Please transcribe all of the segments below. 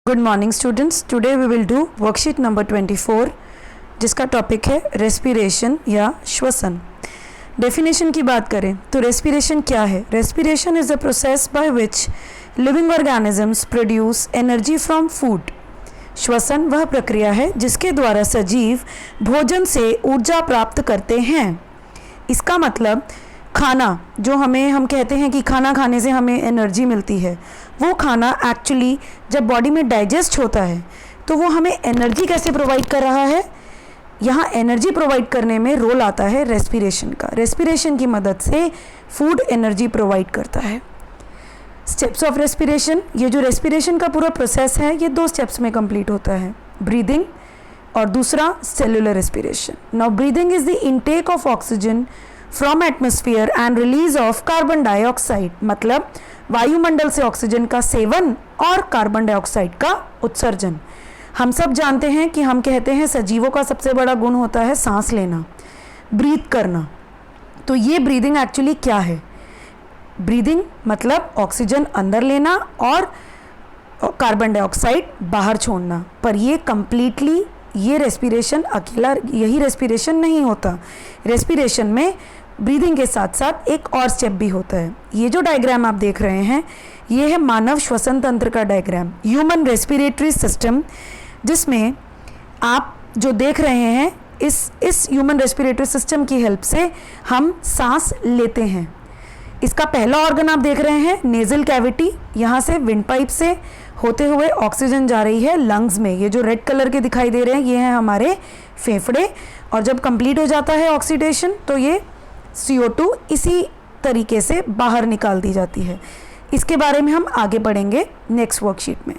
Good morning students, today we will do worksheet number 24 जिसका topic है respiration या श्वसन। डेफिनेशन की बात करें तो रेस्पिरेशन क्या है? Respiration is the process by which living organisms produce energy from food. श्वसन वह प्रक्रिया है जिसके द्वारा सजीव भोजन से ऊर्जा प्राप्त करते हैं। इसका मतलब खाना जो हम कहते हैं कि खाना खाने से हमें एनर्जी मिलती है, वो खाना एक्चुअली जब बॉडी में डाइजेस्ट होता है तो वो हमें एनर्जी कैसे प्रोवाइड कर रहा है? यहाँ एनर्जी प्रोवाइड करने में रोल आता है रेस्पिरेशन का। रेस्पिरेशन की मदद से फूड एनर्जी प्रोवाइड करता है। स्टेप्स ऑफ रेस्पिरेशन, ये जो रेस्पिरेशन का पूरा प्रोसेस है ये 2 स्टेप्स में कंप्लीट होता है, ब्रीदिंग और दूसरा cellular respiration. Now breathing is the intake of oxygen from atmosphere and release of carbon dioxide, मतलब वायुमंडल से ऑक्सीजन का सेवन और कार्बन डाइऑक्साइड का उत्सर्जन। हम सब जानते हैं कि हम कहते हैं सजीवों का सबसे बड़ा गुण होता है सांस लेना, ब्रीथ करना। तो ये ब्रीदिंग एक्चुअली क्या है? ब्रीदिंग मतलब ऑक्सीजन अंदर लेना और कार्बन डाइऑक्साइड बाहर छोड़ना। पर ये कंप्लीटली ये रेस्पिरेशन अकेला यही रेस्पिरेशन नहीं होता। रेस्पिरेशन में ब्रीदिंग के साथ साथ एक और स्टेप भी होता है। ये जो डायग्राम आप देख रहे हैं ये है मानव श्वसन तंत्र का डायग्राम, ह्यूमन रेस्पिरेटरी सिस्टम, जिसमें आप जो देख रहे हैं इस ह्यूमन रेस्पिरेटरी सिस्टम की हेल्प से हम सांस लेते हैं। इसका पहला ऑर्गन आप देख रहे हैं नेजल कैविटी, यहाँ से विंड पाइप से होते हुए ऑक्सीजन जा रही है लंग्स में। ये जो रेड कलर के दिखाई दे रहे हैं ये हैं हमारे फेफड़े, और जब कंप्लीट हो जाता है ऑक्सीडेशन तो ये CO2 इसी तरीके से बाहर निकाल दी जाती है। इसके बारे में हम आगे पढ़ेंगे नेक्स्ट वर्कशीट में।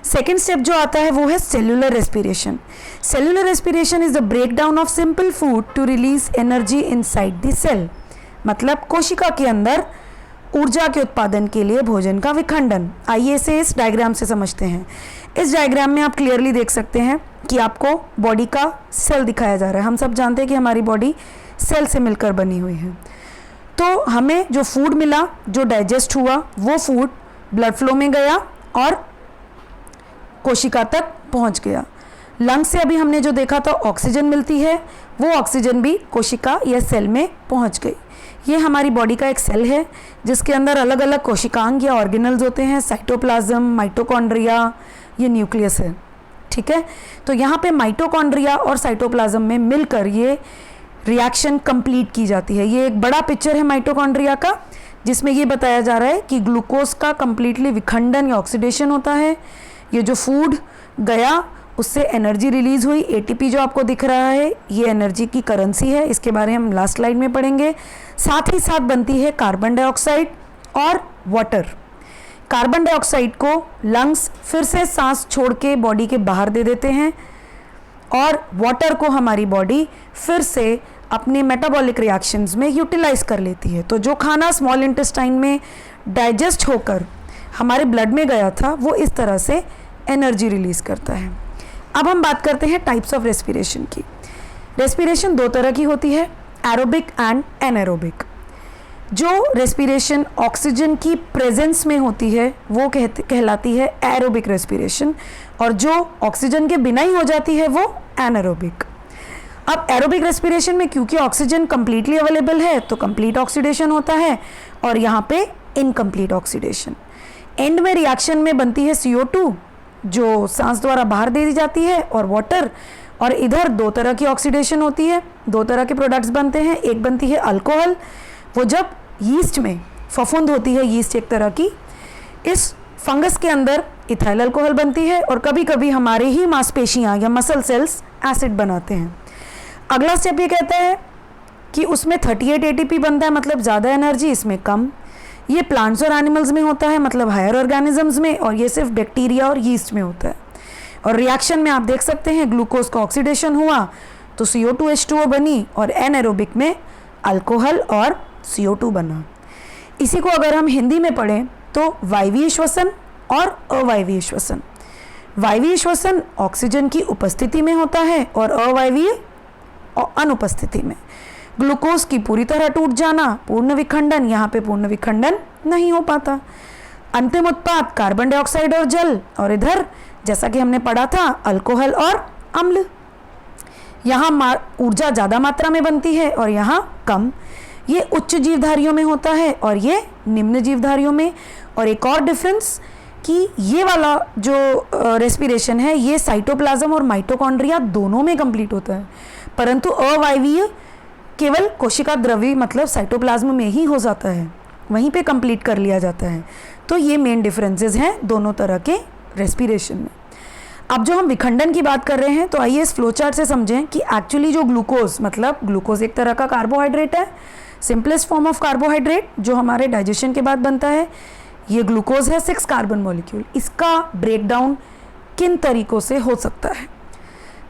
सेकेंड स्टेप जो आता है वो है cellular respiration. Cellular respiration is the break down of simple food to release energy inside the cell, मतलब कोशिका के अंदर ऊर्जा के उत्पादन के लिए भोजन का विखंडन। आइए इसे इस डायग्राम से समझते हैं। इस डायग्राम में आप क्लियरली देख सकते हैं कि आपको बॉडी का सेल दिखाया जा रहा है। हम सब जानते हैं कि हमारी बॉडी सेल से मिलकर बनी हुई है। तो हमें जो फूड मिला, जो डाइजेस्ट हुआ, वो फूड ब्लड फ्लो में गया और कोशिका तक पहुंच गया। लंग्स से अभी हमने जो देखा था ऑक्सीजन मिलती है, वो ऑक्सीजन भी कोशिका या सेल में पहुंच गई। ये हमारी बॉडी का एक सेल है जिसके अंदर अलग अलग कोशिकांग या ऑर्गेनल्स होते हैं, साइटोप्लाज्म, माइटोकॉन्ड्रिया, ये न्यूक्लियस है। ठीक है, तो यहाँ पे माइटोकॉन्ड्रिया और साइटोप्लाज्म में मिलकर ये रिएक्शन कंप्लीट की जाती है। ये एक बड़ा पिक्चर है माइटोकॉन्ड्रिया का, जिसमें ये बताया जा रहा है कि ग्लूकोज का कंप्लीटली विखंडन या ऑक्सीडेशन होता है। ये जो फूड गया उससे एनर्जी रिलीज हुई, ATP जो आपको दिख रहा है ये एनर्जी की करेंसी है, इसके बारे में हम लास्ट स्लाइड में पढ़ेंगे। साथ ही साथ बनती है कार्बन डाइऑक्साइड और वाटर। कार्बन डाइऑक्साइड को लंग्स फिर से सांस छोड़ के बॉडी के बाहर दे देते हैं और वाटर को हमारी बॉडी फिर से अपने मेटाबॉलिक रिएक्शंस में यूटिलाइज कर लेती है। तो जो खाना स्मॉल इंटेस्टाइन में डाइजेस्ट होकर हमारे ब्लड में गया था वो इस तरह से एनर्जी रिलीज करता है। अब हम बात करते हैं टाइप्स ऑफ रेस्पिरेशन की। रेस्पिरेशन 2 तरह की होती है, एरोबिक एंड एनएरोबिक। जो रेस्पिरेशन ऑक्सीजन की प्रेजेंस में होती है वो कहलाती है एरोबिक रेस्पिरेशन, और जो ऑक्सीजन के बिना ही हो जाती है वो एनारोबिक। अब एरोबिक रेस्पिरेशन में क्योंकि ऑक्सीजन कंप्लीटली अवेलेबल है तो कंप्लीट ऑक्सीडेशन होता है, और यहाँ पे इनकम्प्लीट ऑक्सीडेशन। एंड में रिएक्शन में बनती है CO2 जो सांस द्वारा बाहर दे दी जाती है, और वाटर, और इधर 2 तरह की ऑक्सीडेशन होती है, 2 तरह के प्रोडक्ट्स बनते हैं। एक बनती है अल्कोहल, वो जब यीस्ट में फफूंद होती है, यीस्ट एक तरह की, इस फंगस के अंदर इथाइल अल्कोहल बनती है, और कभी कभी हमारे ही मांसपेशियां या मसल सेल्स एसिड बनाते हैं। अगला स्टेप ये कहता है कि उसमें 38 ATP बनता है, मतलब ज़्यादा एनर्जी, इसमें कम। ये प्लांट्स और एनिमल्स में होता है, मतलब हायर ऑर्गेनिजम्स में, और ये सिर्फ बैक्टीरिया और यीस्ट में होता है। और रिएक्शन में आप देख सकते हैं ग्लूकोज का ऑक्सीडेशन हुआ तो CO2H2O बनी, और एनएरोबिक में अल्कोहल और CO2 बना। इसी को अगर हम हिंदी में पढ़ें तो वायवीय श्वसन और अवायवीय श्वसन। वायवीय श्वसन ऑक्सीजन की उपस्थिति में होता है और अवायवीय अनुपस्थिति में। ग्लूकोज की पूरी तरह टूट जाना, पूर्ण विखंडन, यहाँ पे पूर्ण विखंडन नहीं हो पाता। अंतिम उत्पाद कार्बन डाइऑक्साइड और जल, और इधर जैसा कि हमने पढ़ा था अल्कोहल और अम्ल। यहाँ ऊर्जा ज़्यादा मात्रा में बनती है और यहाँ कम। ये उच्च जीवधारियों में होता है और ये निम्न जीवधारियों में। और एक और डिफरेंस कि ये वाला जो रेस्पिरेशन है ये साइटोप्लाज्म और माइटोकॉन्ड्रिया दोनों में कंप्लीट होता है, परंतु अवायवीय केवल कोशिका द्रव्य मतलब साइटोप्लाज्म में ही हो जाता है, वहीं पे कंप्लीट कर लिया जाता है। तो ये मेन डिफरेंसेस हैं दोनों तरह के रेस्पिरेशन में। अब जो हम विखंडन की बात कर रहे हैं तो आइए इस फ्लो चार्ट से समझें कि एक्चुअली जो ग्लूकोज मतलब ग्लूकोज एक तरह का कार्बोहाइड्रेट है, सिंपलेस्ट फॉर्म ऑफ कार्बोहाइड्रेट जो हमारे डाइजेशन के बाद बनता है। ये ग्लूकोज है 6 कार्बन मॉलिक्यूल। इसका ब्रेकडाउन किन तरीकों से हो सकता है?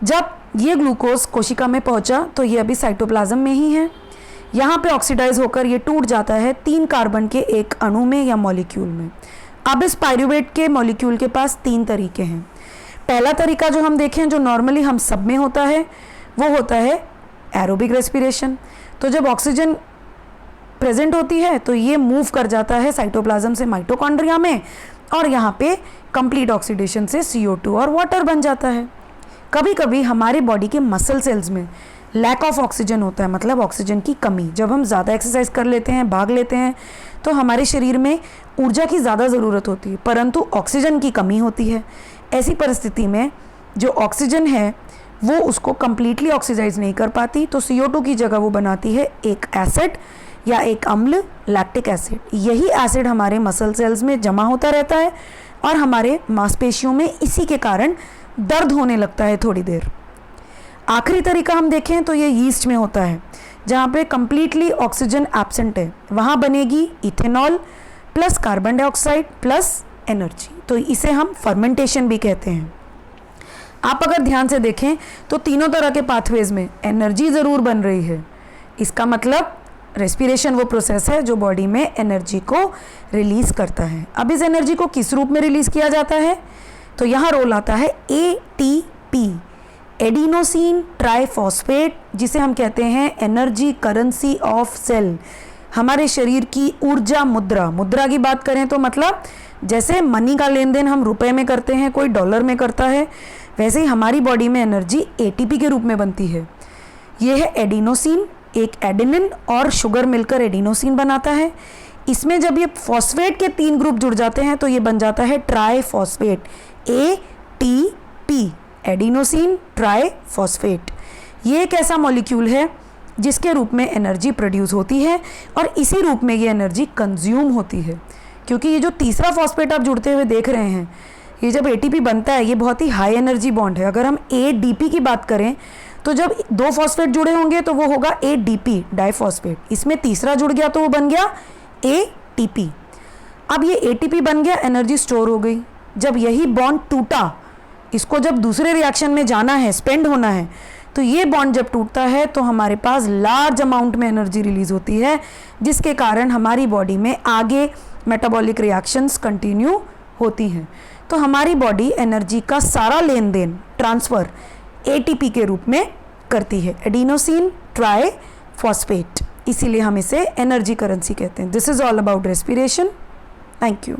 जब ये ग्लूकोज कोशिका में पहुंचा तो ये अभी साइटोप्लाज्म में ही है, यहाँ पे ऑक्सीडाइज होकर ये टूट जाता है 3 कार्बन के एक अणु में या मॉलिक्यूल में। अब इस पायरूवेट के मॉलिक्यूल के पास 3 तरीके हैं। पहला तरीका जो हम देखें जो नॉर्मली हम सब में होता है वो होता है एरोबिक रेस्पिरेशन। तो जब ऑक्सीजन प्रेजेंट होती है तो ये मूव कर जाता है साइटोप्लाज्म से माइटोकॉन्ड्रिया में और यहाँ पे कंप्लीट ऑक्सीडेशन से CO2 और वाटर बन जाता है। कभी कभी हमारे बॉडी के मसल सेल्स में लैक ऑफ ऑक्सीजन होता है, मतलब ऑक्सीजन की कमी। जब हम ज़्यादा एक्सरसाइज कर लेते हैं, भाग लेते हैं, तो हमारे शरीर में ऊर्जा की ज़्यादा ज़रूरत होती है परंतु ऑक्सीजन की कमी होती है। ऐसी परिस्थिति में जो ऑक्सीजन है वो उसको कम्प्लीटली ऑक्सीडाइज नहीं कर पाती, तो CO2 की जगह वो बनाती है एक एसिड या एक अम्ल, लैक्टिक एसिड। यही एसिड हमारे मसल सेल्स में जमा होता रहता है और हमारे मांसपेशियों में इसी के कारण दर्द होने लगता है थोड़ी देर। आखिरी तरीका हम देखें तो ये यीस्ट में होता है, जहाँ पे कम्प्लीटली ऑक्सीजन एब्सेंट है। वहाँ बनेगी ethanol plus carbon dioxide plus energy, तो इसे हम फर्मेंटेशन भी कहते हैं। आप अगर ध्यान से देखें तो तीनों तरह के पाथवेज में एनर्जी ज़रूर बन रही है। इसका मतलब रेस्पिरेशन वो प्रोसेस है जो बॉडी में एनर्जी को रिलीज़ करता है। अब इस एनर्जी को किस रूप में रिलीज़ किया जाता है? तो यहाँ रोल आता है ATP, एडिनोसिन ट्राइफॉस्फेट, जिसे हम कहते हैं एनर्जी करेंसी ऑफ सेल। हमारे शरीर की ऊर्जा मुद्रा की बात करें तो मतलब जैसे मनी का लेन देन हम रुपए में करते हैं, कोई डॉलर में करता है, वैसे ही हमारी बॉडी में एनर्जी ATP के रूप में बनती है। ये है एडिनोसिन, एक एडेनिन और शुगर मिलकर एडिनोसिन बनाता है। इसमें जब ये फॉस्फेट के 3 ग्रुप जुड़ जाते हैं तो ये बन जाता है ट्राइफॉस्फेट, ATP, एडिनोसिन ट्राइफॉस्फेट। ये एक ऐसा मॉलिक्यूल है जिसके रूप में एनर्जी प्रोड्यूस होती है और इसी रूप में ये एनर्जी कंज्यूम होती है। क्योंकि ये जो तीसरा फॉस्फेट आप जुड़ते हुए देख रहे हैं, ये जब ATP बनता है ये बहुत ही हाई एनर्जी बॉन्ड है। अगर हम ADP की बात करें तो जब 2 फॉस्फेट जुड़े होंगे तो वो होगा ADP, डाइफॉस्फेट। इसमें तीसरा जुड़ गया तो वो बन गया ATP। अब ये ATP बन गया, एनर्जी स्टोर हो गई। जब यही बॉन्ड टूटा, इसको जब दूसरे रिएक्शन में जाना है, स्पेंड होना है, तो ये बॉन्ड जब टूटता है तो हमारे पास लार्ज अमाउंट में एनर्जी रिलीज होती है, जिसके कारण हमारी बॉडी में आगे मेटाबॉलिक रिएक्शंस कंटिन्यू होती हैं। तो हमारी बॉडी एनर्जी का सारा लेन देन ट्रांसफ़र ATP के रूप में करती है, एडिनोसिन ट्राइफॉस्फेट। इसीलिए हम इसे एनर्जी करेंसी कहते हैं। This is all about respiration. Thank you.